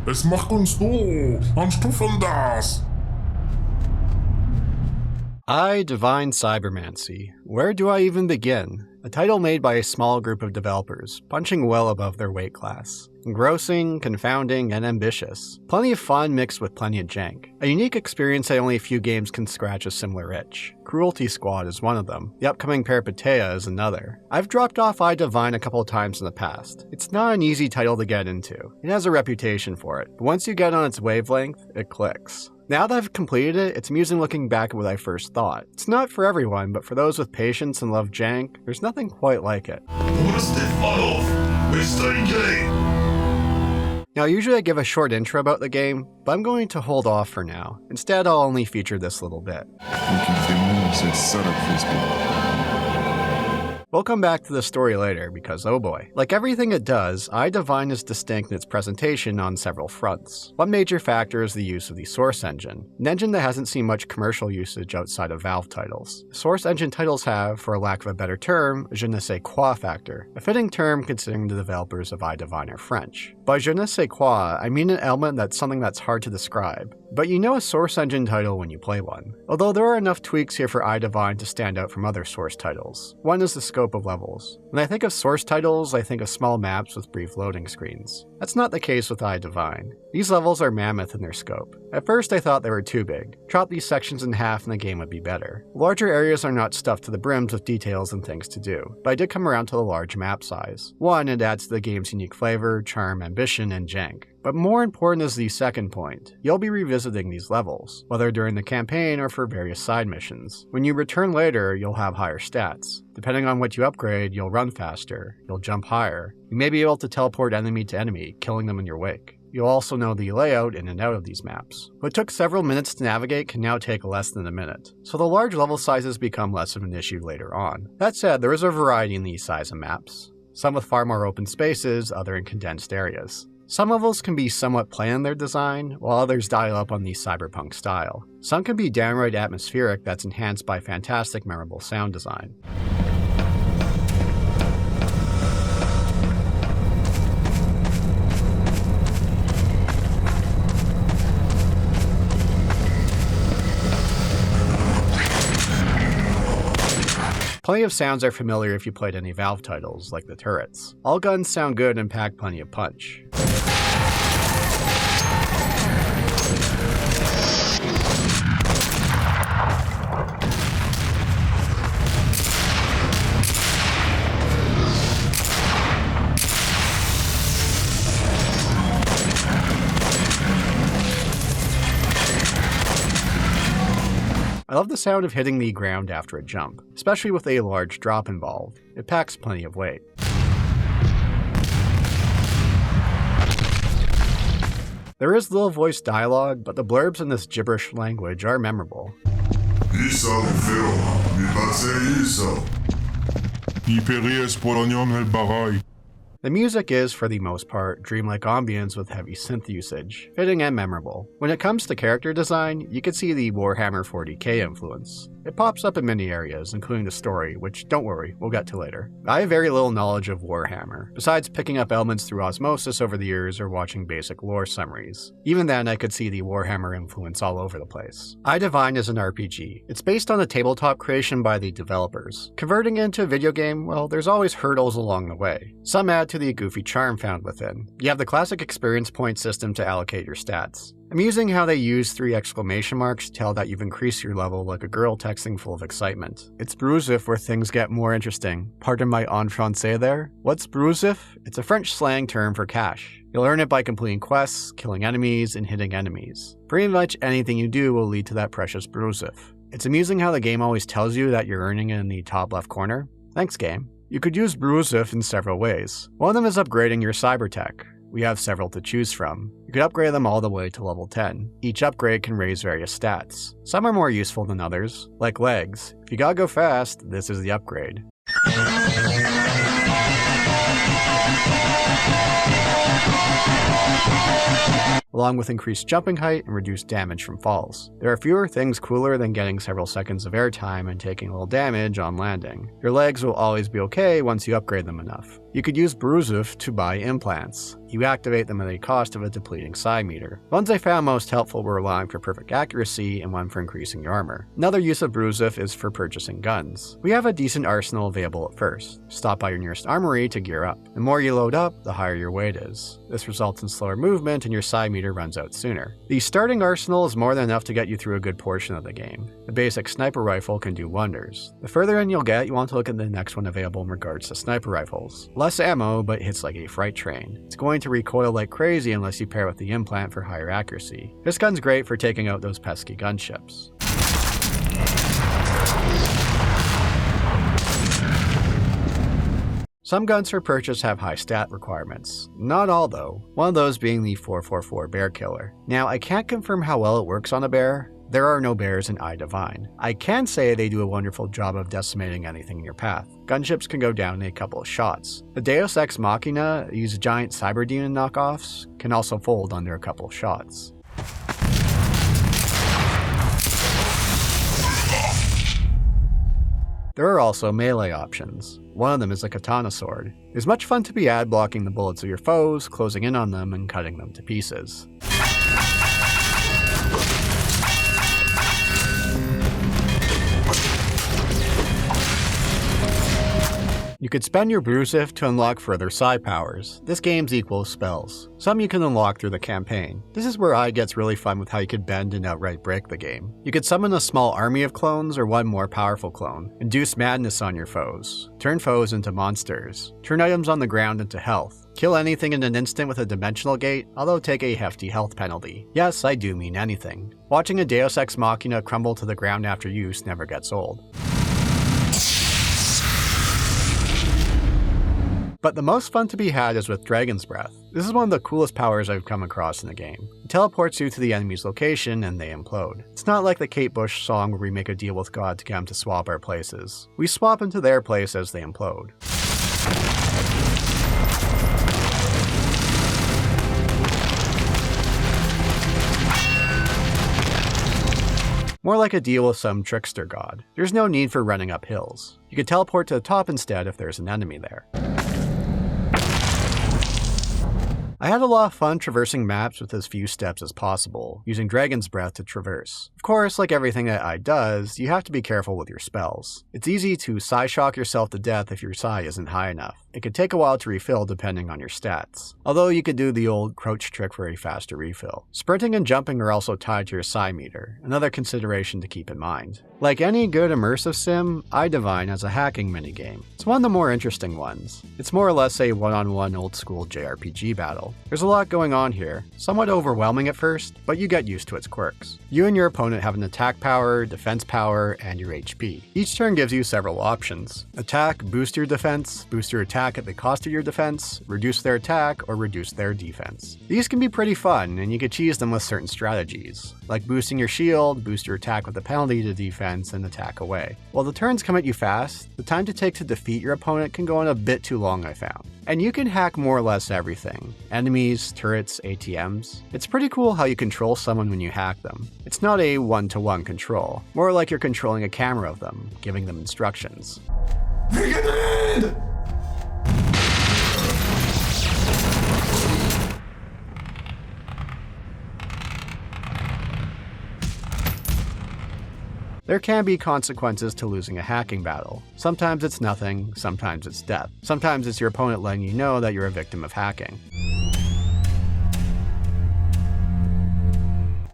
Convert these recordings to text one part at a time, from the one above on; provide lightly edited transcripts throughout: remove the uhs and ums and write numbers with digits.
Es macht uns du, man stufen das. I divine Cybermancy. Where do I even begin? A title made by a small group of developers, punching well above their weight class. Engrossing, confounding, and ambitious. Plenty of fun mixed with plenty of jank. A unique experience that only a few games can scratch a similar itch. Cruelty Squad is one of them. The upcoming Perepetia is another. I've dropped off I Divine a couple of times in the past. It's not an easy title to get into. It has a reputation for it, but once you get on its wavelength, it clicks. Now that I've completed it, it's amusing looking back at what I first thought. It's not for everyone, but for those with patience and love jank, there's nothing quite like it. Now usually I give a short intro about the game, but I'm going to hold off for now. Instead, I'll only feature this little bit. We'll come back to the story later because oh boy. Like everything it does, I Divine is distinct in its presentation on several fronts. One major factor is the use of the Source Engine, an engine that hasn't seen much commercial usage outside of Valve titles. Source Engine titles have, for a lack of a better term, a je ne sais quoi factor, a fitting term considering the developers of I Divine are French. By je ne sais quoi, I mean an element that's something that's hard to describe. But you know a Source Engine title when you play one. Although there are enough tweaks here for I Divine to stand out from other Source titles. One is the scope of levels. When I think of Source titles, I think of small maps with brief loading screens. That's not the case with I Divine. These levels are mammoth in their scope. At first I thought they were too big. Chop these sections in half and the game would be better. Larger areas are not stuffed to the brims with details and things to do, but I did come around to the large map size. One, it adds to the game's unique flavor, charm, ambition, and jank. But more important is the second point. You'll be revisiting these levels, whether during the campaign or for various side missions. When you return later, you'll have higher stats. Depending on what you upgrade, you'll run faster, you'll jump higher. You may be able to teleport enemy to enemy, killing them in your wake. You'll also know the layout in and out of these maps. What took several minutes to navigate can now take less than a minute, so the large level sizes become less of an issue later on. That said, there is a variety in these size of maps. Some with far more open spaces, other in condensed areas. Some levels can be somewhat plain in their design, while others dial up on the cyberpunk style. Some can be downright atmospheric that's enhanced by fantastic memorable sound design. Plenty of sounds are familiar if you played any Valve titles, like the turrets. All guns sound good and pack plenty of punch. I love the sound of hitting the ground after a jump, especially with a large drop involved. It packs plenty of weight. There is little voice dialogue, but the blurbs in this gibberish language are memorable. The music is, for the most part, dreamlike ambience with heavy synth usage, fitting and memorable. When it comes to character design, you can see the Warhammer 40k influence. It pops up in many areas, including the story, which, don't worry, we'll get to later. I have very little knowledge of Warhammer, besides picking up elements through osmosis over the years or watching basic lore summaries. Even then, I could see the Warhammer influence all over the place. I Divine is an RPG. It's based on a tabletop creation by the developers. Converting it into a video game, well, there's always hurdles along the way. Some add to the goofy charm found within. You have the classic experience point system to allocate your stats. Amusing how they use 3 exclamation marks to tell that you've increased your level like a girl texting full of excitement. It's Brouzouf where things get more interesting. Pardon my en français there. What's Brouzouf? It's a French slang term for cash. You'll earn it by completing quests, killing enemies, and hitting enemies. Pretty much anything you do will lead to that precious Brouzouf. It's amusing how the game always tells you that you're earning it in the top left corner. Thanks, game. You could use Brouzouf in several ways. One of them is upgrading your cyber tech. We have several to choose from. You could upgrade them all the way to level 10. Each upgrade can raise various stats. Some are more useful than others, like legs. If you gotta go fast, this is the upgrade. Along with increased jumping height and reduced damage from falls. There are fewer things cooler than getting several seconds of airtime and taking a little damage on landing. Your legs will always be okay once you upgrade them enough. You could use Brouzouf to buy implants. You activate them at a cost of a depleting psi meter. Ones I found most helpful were allowing for perfect accuracy and one for increasing your armor. Another use of Brouzouf is for purchasing guns. We have a decent arsenal available at first. Stop by your nearest armory to gear up. The more you load up, the higher your weight is. This results in slower movement and your psi meter runs out sooner. The starting arsenal is more than enough to get you through a good portion of the game. The basic sniper rifle can do wonders. The further in you'll get, you want to look at the next one available in regards to sniper rifles. Less ammo, but hits like a freight train. It's going to recoil like crazy unless you pair with the implant for higher accuracy. This gun's great for taking out those pesky gunships. Some guns for purchase have high stat requirements. Not all though, one of those being the 444 Bear Killer. Now I can't confirm how well it works on a bear. There are no bears in E.Y.E. I can say they do a wonderful job of decimating anything in your path. Gunships can go down in a couple of shots. The Deus Ex Machina, these giant cyber demon knockoffs, can also fold under a couple of shots. There are also melee options. One of them is a katana sword. It's much fun to be ad blocking the bullets of your foes, closing in on them, and cutting them to pieces. You could spend your Brouzouf to unlock further psi powers. This game's equal spells. Some you can unlock through the campaign. This is where E.Y.E gets really fun with how you could bend and outright break the game. You could summon a small army of clones or one more powerful clone. Induce madness on your foes. Turn foes into monsters. Turn items on the ground into health. Kill anything in an instant with a dimensional gate, although take a hefty health penalty. Yes, I do mean anything. Watching a Deus Ex Machina crumble to the ground after use never gets old. But the most fun to be had is with Dragon's Breath. This is one of the coolest powers I've come across in the game. It teleports you to the enemy's location and they implode. It's not like the Kate Bush song where we make a deal with God to get him to swap our places. We swap into their place as they implode. More like a deal with some trickster god. There's no need for running up hills. You could teleport to the top instead if there's an enemy there. I had a lot of fun traversing maps with as few steps as possible, using Dragon's Breath to traverse. Of course, like everything that E.Y.E does, you have to be careful with your spells. It's easy to psi shock yourself to death if your psi isn't high enough. It could take a while to refill depending on your stats. Although you could do the old crouch trick for a faster refill. Sprinting and jumping are also tied to your psi meter, another consideration to keep in mind. Like any good immersive sim, E.Y.E has a hacking minigame. It's one of the more interesting ones. It's more or less a one-on-one old-school JRPG battle. There's a lot going on here, somewhat overwhelming at first, but you get used to its quirks. You and your opponent have an attack power, defense power, and your HP. Each turn gives you several options. Attack, boost your defense, boost your attack at the cost of your defense, reduce their attack, or reduce their defense. These can be pretty fun, and you can cheese them with certain strategies, like boosting your shield, boost your attack with a penalty to defense, and attack away. While the turns come at you fast, the time to take to defeat your opponent can go on a bit too long, I found. And you can hack more or less everything. Enemies, turrets, ATMs. It's pretty cool how you control someone when you hack them. It's not a one-to-one control, more like you're controlling a camera of them, giving them instructions. There can be consequences to losing a hacking battle. Sometimes it's nothing, sometimes it's death. Sometimes it's your opponent letting you know that you're a victim of hacking.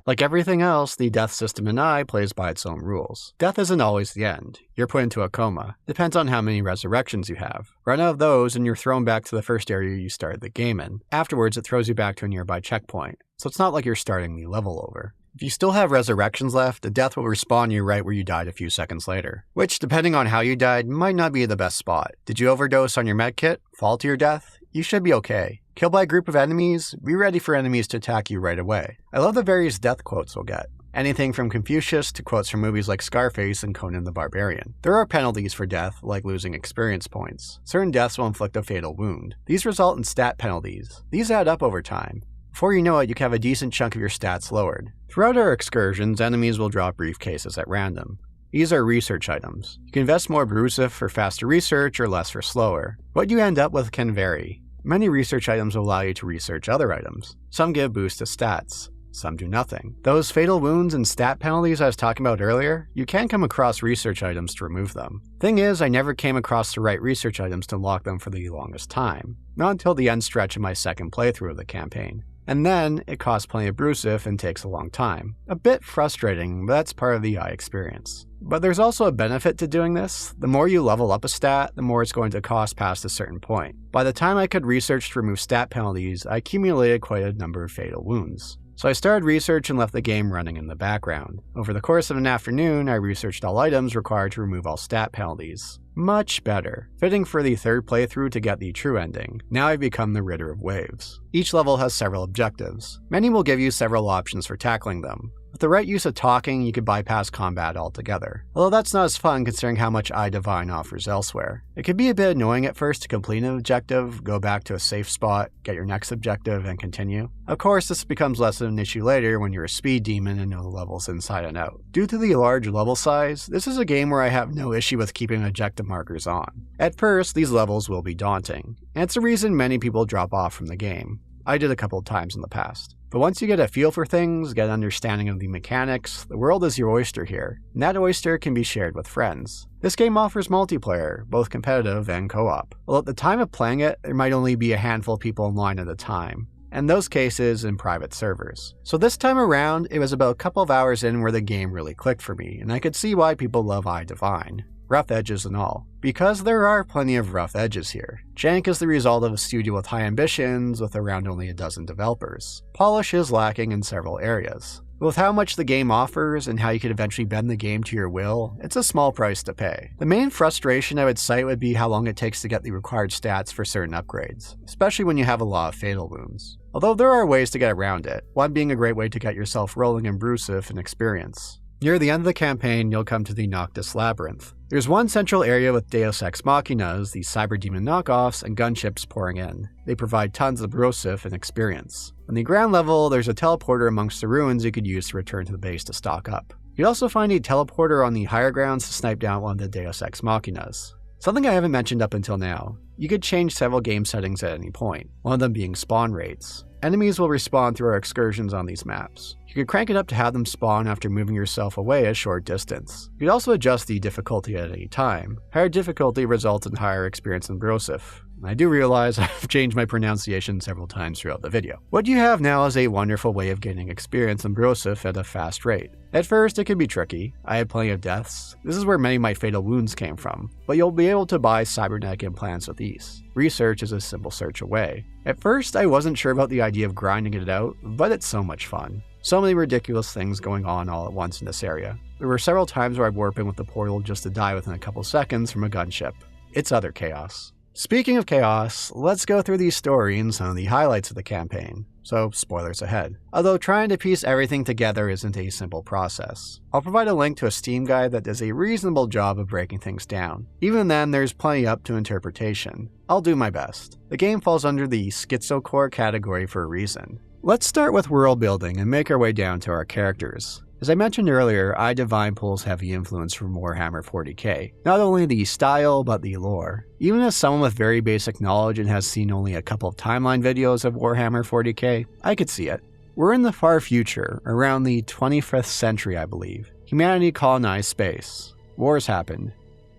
Like everything else, the death system in E.Y.E plays by its own rules. Death isn't always the end. You're put into a coma. Depends on how many resurrections you have. Run out of those and you're thrown back to the first area you started the game in. Afterwards, it throws you back to a nearby checkpoint, so it's not like you're starting the level over. If you still have resurrections left, the death will respawn you right where you died a few seconds later. Which, depending on how you died, might not be the best spot. Did you overdose on your medkit? Fall to your death? You should be okay. Killed by a group of enemies? Be ready for enemies to attack you right away. I love the various death quotes we'll get. Anything from Confucius to quotes from movies like Scarface and Conan the Barbarian. There are penalties for death, like losing experience points. Certain deaths will inflict a fatal wound. These result in stat penalties. These add up over time. Before you know it, you can have a decent chunk of your stats lowered. Throughout our excursions, enemies will drop briefcases at random. These are research items. You can invest more Brouzouf for faster research or less for slower. What you end up with can vary. Many research items will allow you to research other items. Some give boost to stats. Some do nothing. Those fatal wounds and stat penalties I was talking about earlier, you can come across research items to remove them. Thing is, I never came across the right research items to unlock them for the longest time. Not until the end stretch of my second playthrough of the campaign. And then, it costs plenty of Brouzouf and takes a long time. A bit frustrating, but that's part of the E.Y.E experience. But there's also a benefit to doing this. The more you level up a stat, the more it's going to cost past a certain point. By the time I could research to remove stat penalties, I accumulated quite a number of fatal wounds. So I started research and left the game running in the background. Over the course of an afternoon, I researched all items required to remove all stat penalties. Much better. Fitting for the third playthrough to get the true ending. Now I've become the Ritter of Waves. Each level has several objectives. Many will give you several options for tackling them. With the right use of talking, you could bypass combat altogether. Although that's not as fun considering how much E.Y.E Divine offers elsewhere. It can be a bit annoying at first to complete an objective, go back to a safe spot, get your next objective, and continue. Of course, this becomes less of an issue later when you're a speed demon and know the levels inside and out. Due to the large level size, this is a game where I have no issue with keeping objective markers on. At first, these levels will be daunting, and it's a reason many people drop off from the game. I did a couple of times in the past. But once you get a feel for things, get an understanding of the mechanics, the world is your oyster here, and that oyster can be shared with friends. This game offers multiplayer, both competitive and co-op. Although at the time of playing it, there might only be a handful of people online at a time, and those cases in private servers. So this time around, it was about a couple of hours in where the game really clicked for me, and I could see why people love E.Y.E Divine. Rough edges and all. Because there are plenty of rough edges here. Jank is the result of a studio with high ambitions with around only a dozen developers. Polish is lacking in several areas. With how much the game offers and how you could eventually bend the game to your will, it's a small price to pay. The main frustration I would cite would be how long it takes to get the required stats for certain upgrades, especially when you have a lot of fatal wounds. Although there are ways to get around it, one being a great way to get yourself rolling in Brouzouf and experience. Near the end of the campaign, you'll come to the Noctis Labyrinth. There's one central area with Deus Ex Machinas, the cyber demon knockoffs, and gunships pouring in. They provide tons of Brouzouf and experience. On the ground level, there's a teleporter amongst the ruins you could use to return to the base to stock up. You'd also find a teleporter on the higher grounds to snipe down one of the Deus Ex Machinas. Something I haven't mentioned up until now. You could change several game settings at any point, one of them being spawn rates. Enemies will respawn through our excursions on these maps. You could crank it up to have them spawn after moving yourself away a short distance. You could also adjust the difficulty at any time. Higher difficulty results in higher experience in Brouzouf. I do realize I've changed my pronunciation several times throughout the video. What you have now is a wonderful way of getting experience in Brouzouf at a fast rate. At first, it can be tricky. I had plenty of deaths. This is where many of my fatal wounds came from. But you'll be able to buy cybernetic implants with ease. Research is a simple search away. At first, I wasn't sure about the idea of grinding it out, but it's so much fun. So many ridiculous things going on all at once in this area. There were several times where I'd warp in with the portal just to die within a couple seconds from a gunship. It's utter chaos. Speaking of chaos, let's go through the story and some of the highlights of the campaign. So, spoilers ahead. Although trying to piece everything together isn't a simple process. I'll provide a link to a Steam guide that does a reasonable job of breaking things down. Even then, there's plenty up to interpretation. I'll do my best. The game falls under the schizocore category for a reason. Let's start with world building and make our way down to our characters. As I mentioned earlier, E.Y.E Divine pulls heavy influence from Warhammer 40k. Not only the style, but the lore. Even as someone with very basic knowledge and has seen only a couple of timeline videos of Warhammer 40k, I could see it. We're in the far future, around the 25th century I believe. Humanity colonized space. Wars happened.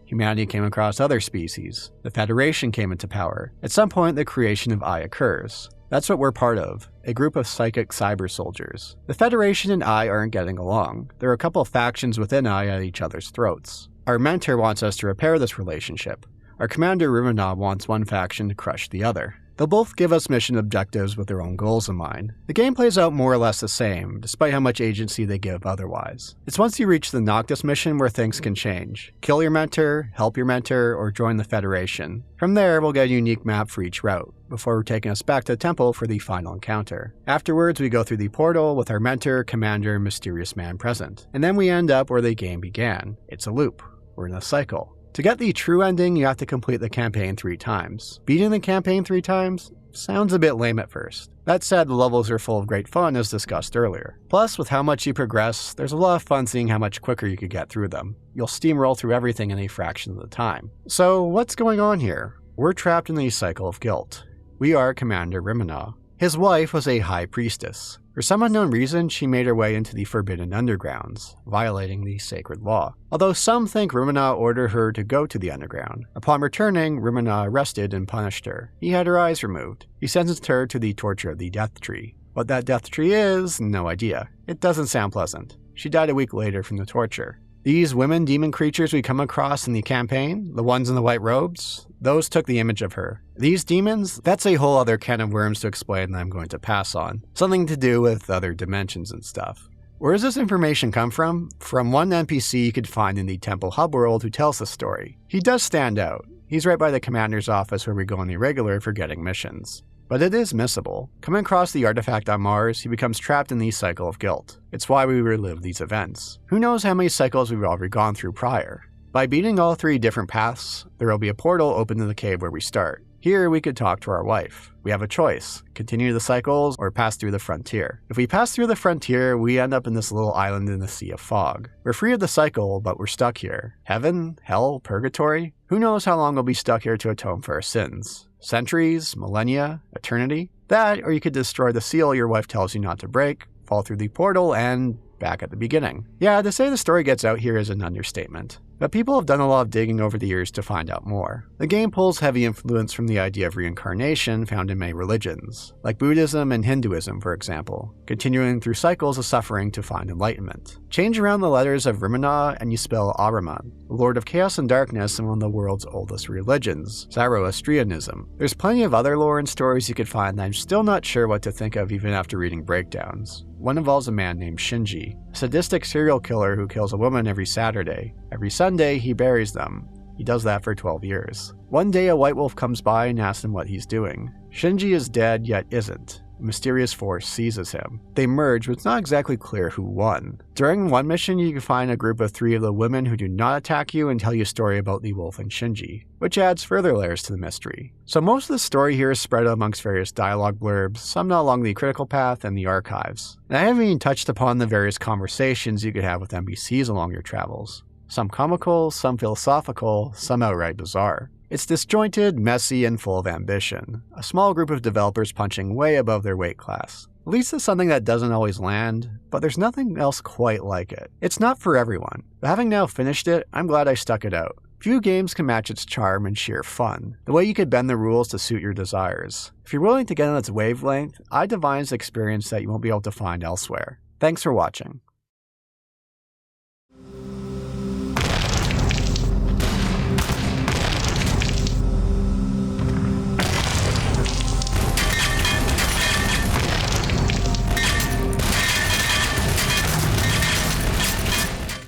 Humanity came across other species. The Federation came into power. At some point, the creation of E.Y.E occurs. That's what we're part of, a group of psychic cyber soldiers. The Federation and E.Y.E aren't getting along. There are a couple of factions within E.Y.E at each other's throats. Our mentor wants us to repair this relationship. Our commander Ruminov wants one faction to crush the other. They'll both give us mission objectives with their own goals in mind. The game plays out more or less the same, despite how much agency they give otherwise. It's once you reach the Noctis mission where things can change. Kill your mentor, help your mentor, or join the Federation. From there, we'll get a unique map for each route, before taking us back to the temple for the final encounter. Afterwards, we go through the portal with our mentor, commander, and mysterious man present. And then we end up where the game began. It's a loop. We're in a cycle. To get the true ending, you have to complete the campaign 3 times. Beating the campaign 3 times? Sounds a bit lame at first. That said, the levels are full of great fun as discussed earlier. Plus, with how much you progress, there's a lot of fun seeing how much quicker you could get through them. You'll steamroll through everything in a fraction of the time. So, what's going on here? We're trapped in the cycle of guilt. We are Commander Rimina. His wife was a high priestess. For some unknown reason, she made her way into the Forbidden Undergrounds, violating the sacred law. Although some think Rimina ordered her to go to the underground. Upon returning, Rimina arrested and punished her. He had her eyes removed. He sentenced her to the torture of the death tree. What that death tree is, no idea. It doesn't sound pleasant. She died a week later from the torture. These women demon creatures we come across in the campaign, the ones in the white robes, those took the image of her. These demons, that's a whole other can of worms to explain that I'm going to pass on. Something to do with other dimensions and stuff. Where does this information come from? From one NPC you could find in the Temple Hub world who tells the story. He does stand out. He's right by the commander's office where we go on the regular for getting missions. But it is missable. Coming across the artifact on Mars, he becomes trapped in the cycle of guilt. It's why we relive these events. Who knows how many cycles we've already gone through prior? By beating all 3 different paths, there will be a portal open to the cave where we start. Here we could talk to our wife. We have a choice, continue the cycles or pass through the frontier. If we pass through the frontier, we end up in this little island in the sea of fog. We're free of the cycle, but we're stuck here. Heaven? Hell? Purgatory? Who knows how long we'll be stuck here to atone for our sins? Centuries? Millennia? Eternity? That, or you could destroy the seal your wife tells you not to break, fall through the portal, and back at the beginning. Yeah, to say the story gets out here is an understatement. But people have done a lot of digging over the years to find out more. The game pulls heavy influence from the idea of reincarnation found in many religions, like Buddhism and Hinduism for example, continuing through cycles of suffering to find enlightenment. Change around the letters of Rimina and you spell Ahriman, the Lord of Chaos and Darkness and one of the world's oldest religions, Zoroastrianism. There's plenty of other lore and stories you could find that I'm still not sure what to think of even after reading breakdowns. One involves a man named Shinji, a sadistic serial killer who kills a woman every Saturday. Every Sunday, he buries them. He does that for 12 years. One day, a white wolf comes by and asks him what he's doing. Shinji is dead, yet isn't. A mysterious force seizes him. They merge, but it's not exactly clear who won. During one mission, you can find a group of 3 of the women who do not attack you and tell you a story about the wolf and Shinji, which adds further layers to the mystery. So most of the story here is spread out amongst various dialogue blurbs, some not along the critical path and the archives. And I haven't even touched upon the various conversations you could have with NPCs along your travels. Some comical, some philosophical, some outright bizarre. It's disjointed, messy, and full of ambition. A small group of developers punching way above their weight class. At least it's something that doesn't always land, but there's nothing else quite like it. It's not for everyone, but having now finished it, I'm glad I stuck it out. Few games can match its charm and sheer fun, the way you could bend the rules to suit your desires. If you're willing to get on its wavelength, E.Y.E. Divine's an experience that you won't be able to find elsewhere. Thanks for watching.